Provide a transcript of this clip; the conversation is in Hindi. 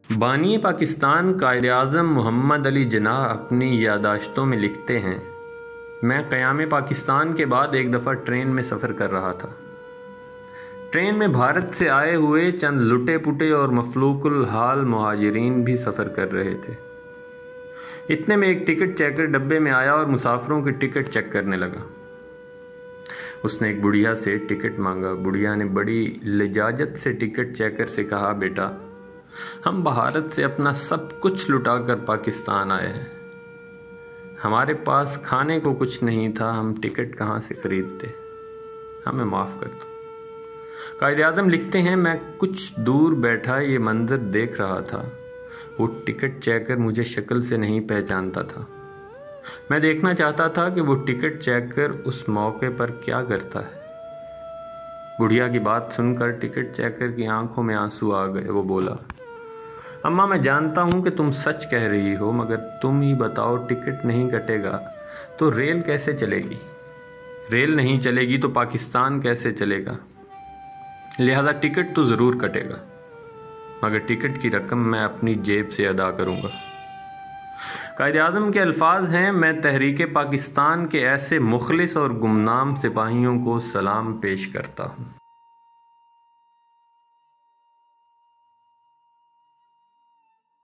बानी पाकिस्तान कायद-ए-आज़म मोहम्मद अली जिन्नाह अपनी याददाश्तों में लिखते हैं, मैं क़याम पाकिस्तान के बाद एक दफ़ा ट्रेन में सफ़र कर रहा था। ट्रेन में भारत से आए हुए चंद लुटे पुटे और मफलूकुल हाल मुहाजिरीन भी सफ़र कर रहे थे। इतने में एक टिकट चेकर डब्बे में आया और मुसाफिरों की टिकट चेक करने लगा। उसने एक बुढ़िया से टिकट मांगा। बुढ़िया ने बड़ी लिजाजत से टिकट चेकर से कहा, बेटा, हम भारत से अपना सब कुछ लुटाकर पाकिस्तान आए हैं। हमारे पास खाने को कुछ नहीं था, हम टिकट कहाँ से खरीदते, हमें माफ़ कर दो। कायद-ए-आज़म लिखते हैं, मैं कुछ दूर बैठा ये मंजर देख रहा था। वो टिकट चेकर मुझे शक्ल से नहीं पहचानता था। मैं देखना चाहता था कि वो टिकट चेकर उस मौके पर क्या करता है। बुढ़िया की बात सुनकर टिकट चेकर की आंखों में आंसू आ गए। वो बोला, अम्मा, मैं जानता हूँ कि तुम सच कह रही हो, मगर तुम ही बताओ, टिकट नहीं कटेगा तो रेल कैसे चलेगी? रेल नहीं चलेगी तो पाकिस्तान कैसे चलेगा? लिहाजा टिकट तो ज़रूर कटेगा, मगर टिकट की रकम मैं अपनी जेब से अदा करूँगा। कायद-ए-आज़म के अल्फाज हैं, मैं तहरीक पाकिस्तान के ऐसे मुखलिस और गुमनाम सिपाहियों को सलाम पेश करता हूँ।